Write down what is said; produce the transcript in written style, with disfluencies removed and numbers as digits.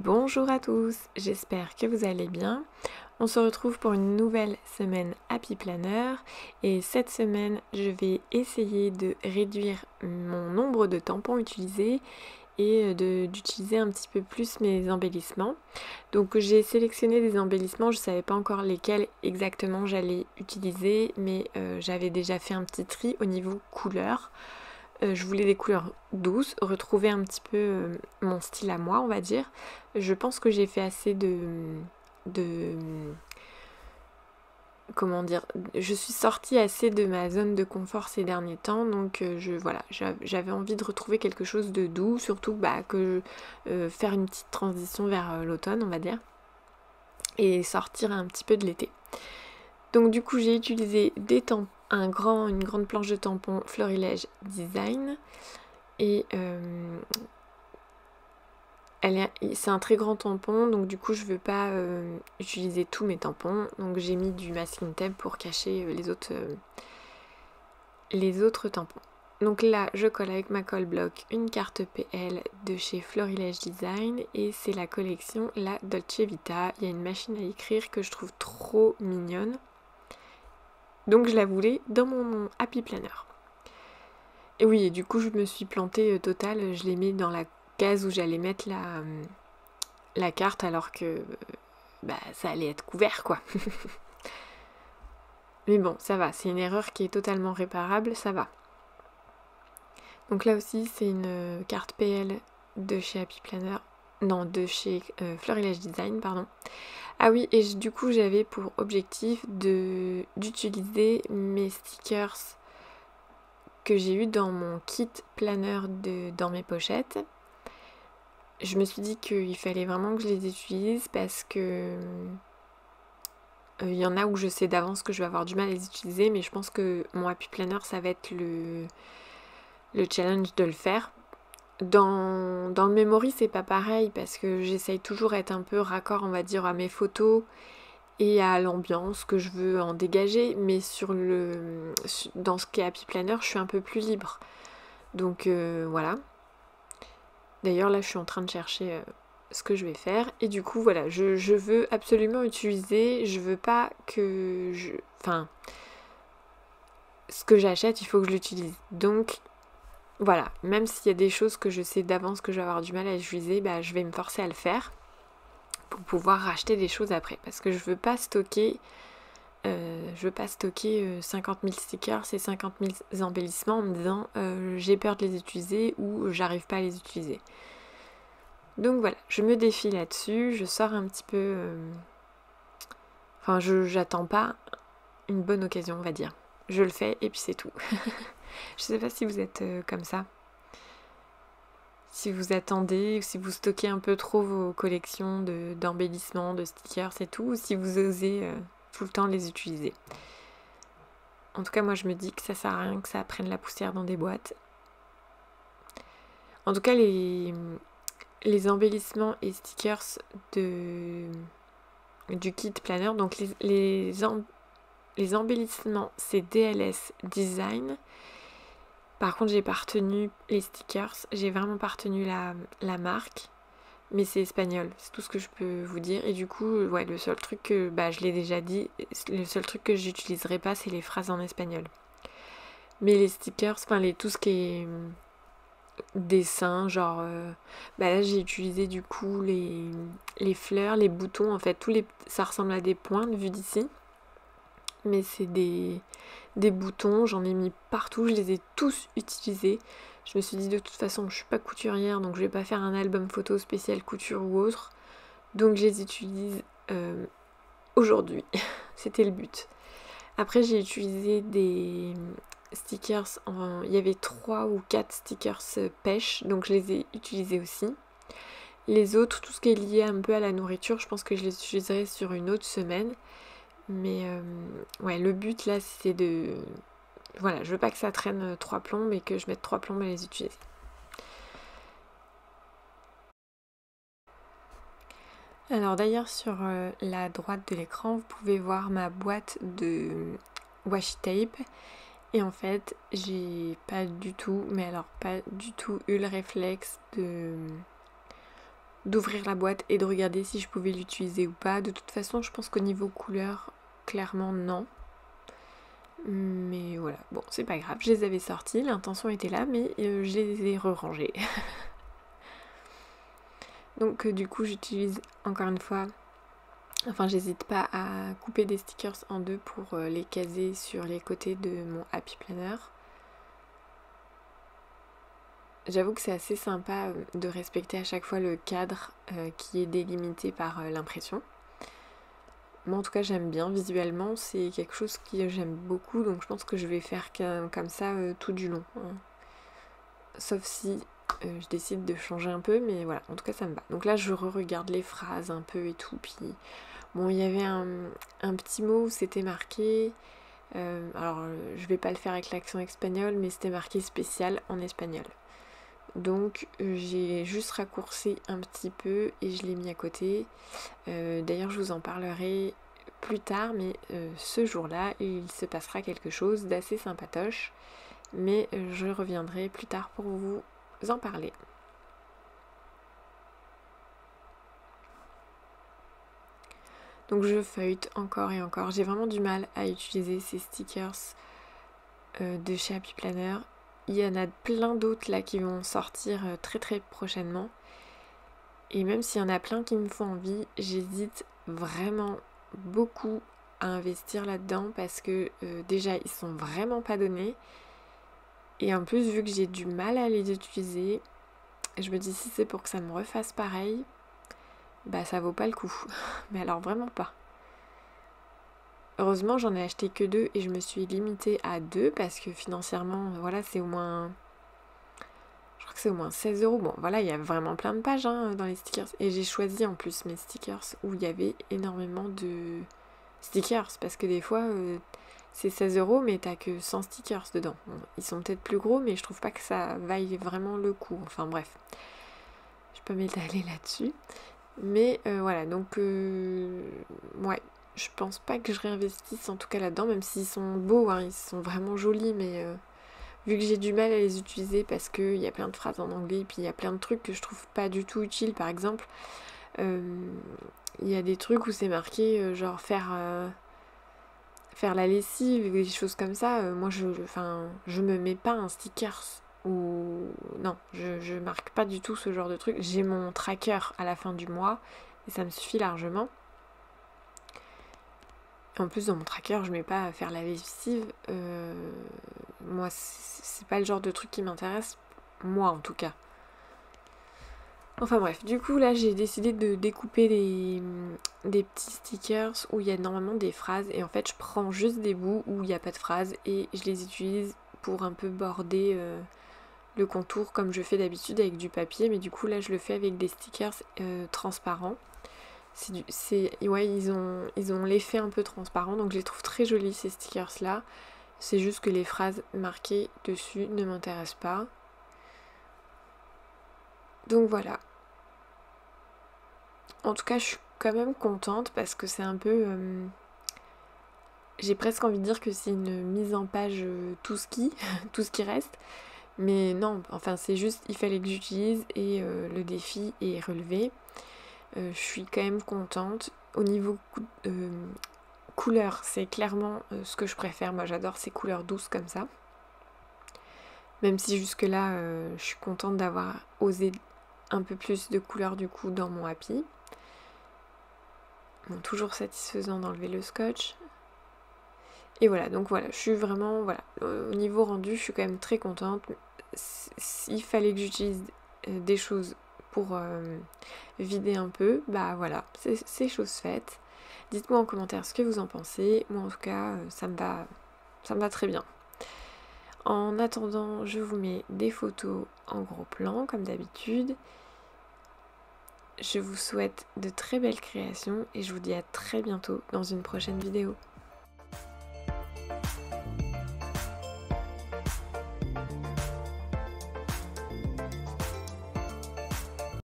Bonjour à tous, j'espère que vous allez bien. On se retrouve pour une nouvelle semaine Happy Planner et cette semaine je vais essayer de réduire mon nombre de tampons utilisés et d'utiliser un petit peu plus mes embellissements. Donc j'ai sélectionné des embellissements, je ne savais pas encore lesquels exactement j'allais utiliser, mais j'avais déjà fait un petit tri au niveau couleur. Je voulais des couleurs douces, retrouver un petit peu mon style à moi, on va dire. Je pense que j'ai fait assez de comment dire, je suis sortie assez de ma zone de confort ces derniers temps, donc voilà, j'avais envie de retrouver quelque chose de doux, surtout faire une petite transition vers l'automne, on va dire, et sortir un petit peu de l'été. Donc du coup j'ai utilisé des tampons, une grande planche de tampons Florilège Design. Et c'est un très grand tampon, donc du coup je veux pas utiliser tous mes tampons. Donc j'ai mis du masking tape pour cacher les autres tampons. Donc là je colle avec ma colle bloc une carte PL de chez Florilège Design et c'est la collection La Dolce Vita. Il y a une machine à écrire que je trouve trop mignonne. Donc je la voulais dans mon Happy Planner. Et oui, et du coup je me suis plantée totale, je l'ai mis dans la case où j'allais mettre la carte alors que ça allait être couvert quoi. Mais bon, ça va, c'est une erreur qui est totalement réparable, ça va. Donc là aussi c'est une carte PL de chez Happy Planner, non de chez Florilège Design, pardon. Ah oui, et du coup j'avais pour objectif d'utiliser mes stickers que j'ai eu dans mon kit planner dans mes pochettes. Je me suis dit qu'il fallait vraiment que je les utilise parce que il y en a où je sais d'avance que je vais avoir du mal à les utiliser, mais je pense que mon Happy Planner ça va être le challenge de le faire. Dans le memory c'est pas pareil parce que j'essaye toujours d'être un peu raccord on va dire à mes photos et à l'ambiance que je veux en dégager, mais dans ce qui est Happy Planner je suis un peu plus libre. Donc voilà. D'ailleurs là je suis en train de chercher ce que je vais faire et du coup voilà, je veux absolument utiliser, je veux pas que ce que j'achète il faut que je l'utilise. Donc voilà, même s'il y a des choses que je sais d'avance que je vais avoir du mal à utiliser, je vais me forcer à le faire pour pouvoir racheter des choses après parce que je veux pas stocker 50 000 stickers et 50 000 embellissements en me disant j'ai peur de les utiliser ou j'arrive pas à les utiliser. Donc voilà, je me défie là-dessus, je sors un petit peu... j'attends pas une bonne occasion, on va dire. Je le fais et puis c'est tout. Je sais pas si vous êtes comme ça. Si vous attendez, ou si vous stockez un peu trop vos collections d'embellissements, de stickers et tout, ou si vous osez tout le temps les utiliser. En tout cas, moi je me dis que ça sert à rien que ça prenne la poussière dans des boîtes. En tout cas, les embellissements et stickers du kit planner, donc les embellissements c'est DLS Design. Par contre j'ai pas retenu les stickers, j'ai vraiment pas retenu la marque, mais c'est espagnol, c'est tout ce que je peux vous dire. Et du coup ouais, le seul truc que je l'ai déjà dit, le seul truc que j'utiliserai pas c'est les phrases en espagnol. Mais les stickers, tout ce qui est dessin, genre là j'ai utilisé du coup les fleurs, les boutons, en fait ça ressemble à des pointes vu d'ici, mais c'est des boutons, j'en ai mis partout, je les ai tous utilisés. Je me suis dit de toute façon je suis pas couturière donc je vais pas faire un album photo spécial couture ou autre, donc je les utilise aujourd'hui. C'était le but. Après j'ai utilisé des stickers, il y avait 3 ou 4 stickers pêche, donc je les ai utilisés aussi. Les autres, tout ce qui est lié un peu à la nourriture, je pense que je les utiliserai sur une autre semaine. Mais ouais, le but là c'est de... Voilà, je veux pas que ça traîne 3 plombs, mais que je mette 3 plombs à les utiliser. Alors d'ailleurs sur la droite de l'écran, vous pouvez voir ma boîte de washi tape. Et en fait, j'ai pas du tout, mais alors pas du tout eu le réflexe d'ouvrir la boîte et de regarder si je pouvais l'utiliser ou pas. De toute façon, je pense qu'au niveau couleur, clairement non. Mais voilà, bon, c'est pas grave, je les avais sortis, l'intention était là, mais je les ai re-rangés. Donc du coup, j'utilise encore une fois, enfin j'hésite pas à couper des stickers en deux pour les caser sur les côtés de mon Happy Planner. J'avoue que c'est assez sympa de respecter à chaque fois le cadre qui est délimité par l'impression. Moi en tout cas j'aime bien, visuellement c'est quelque chose que j'aime beaucoup, donc je pense que je vais faire comme ça tout du long. Hein. Sauf si je décide de changer un peu, mais voilà, en tout cas ça me va. Donc là je re-regarde les phrases un peu et tout, puis bon il y avait un petit mot où c'était marqué, alors je vais pas le faire avec l'accent espagnol, mais c'était marqué spécial en espagnol. Donc j'ai juste raccourci un petit peu et je l'ai mis à côté. D'ailleurs je vous en parlerai plus tard, mais ce jour-là il se passera quelque chose d'assez sympatoche, mais je reviendrai plus tard pour vous en parler. Donc je feuillete encore et encore, j'ai vraiment du mal à utiliser ces stickers de chez Happy Planner. Il y en a plein d'autres là qui vont sortir très très prochainement. Et même s'il y en a plein qui me font envie, j'hésite vraiment beaucoup à investir là-dedans parce que déjà ils sont vraiment pas donnés. Et en plus vu que j'ai du mal à les utiliser, je me dis si c'est pour que ça me refasse pareil, bah ça vaut pas le coup. Mais alors vraiment pas. Heureusement j'en ai acheté que 2 et je me suis limitée à 2 parce que financièrement voilà c'est au moins... Je crois que c'est au moins 16 €. Bon voilà il y a vraiment plein de pages hein, dans les stickers. Et j'ai choisi en plus mes stickers où il y avait énormément de stickers. Parce que des fois c'est 16 € mais t'as que 100 stickers dedans. Bon, ils sont peut-être plus gros mais je trouve pas que ça vaille vraiment le coup. Enfin bref. Je peux m'étaler là-dessus. Mais voilà donc ouais. Je pense pas que je réinvestisse en tout cas là-dedans, même s'ils sont beaux, hein, ils sont vraiment jolis, mais vu que j'ai du mal à les utiliser parce qu'il y a plein de phrases en anglais, et puis il y a plein de trucs que je trouve pas du tout utiles, par exemple, il y a des trucs où c'est marqué genre faire la lessive, des choses comme ça, moi je me mets pas un sticker ou non, je marque pas du tout ce genre de truc. J'ai mon tracker à la fin du mois et ça me suffit largement. En plus dans mon tracker je mets pas à faire la lessive, moi c'est pas le genre de truc qui m'intéresse, moi en tout cas. Enfin bref, du coup là j'ai décidé de découper des petits stickers où il y a normalement des phrases et en fait je prends juste des bouts où il n'y a pas de phrases et je les utilise pour un peu border le contour comme je fais d'habitude avec du papier, mais du coup là je le fais avec des stickers transparents. Ouais, ils ont l'effet un peu transparent, donc je les trouve très jolis ces stickers là. C'est juste que les phrases marquées dessus ne m'intéressent pas. Donc voilà. En tout cas je suis quand même contente parce que c'est un peu... j'ai presque envie de dire que c'est une mise en page tout ce qui reste. Mais non, enfin c'est juste, il fallait que j'utilise et le défi est relevé. Je suis quand même contente. Au niveau couleur, c'est clairement ce que je préfère. Moi j'adore ces couleurs douces comme ça. Même si jusque là je suis contente d'avoir osé un peu plus de couleurs du coup dans mon Happy. Bon, toujours satisfaisant d'enlever le scotch. Et voilà, donc voilà, je suis vraiment, voilà, au niveau rendu, je suis quand même très contente. S'il fallait que j'utilise des choses pour vider un peu, bah voilà, c'est chose faite. Dites-moi en commentaire ce que vous en pensez. Moi en tout cas, ça me va très bien. En attendant, je vous mets des photos en gros plan, comme d'habitude. Je vous souhaite de très belles créations et je vous dis à très bientôt dans une prochaine vidéo.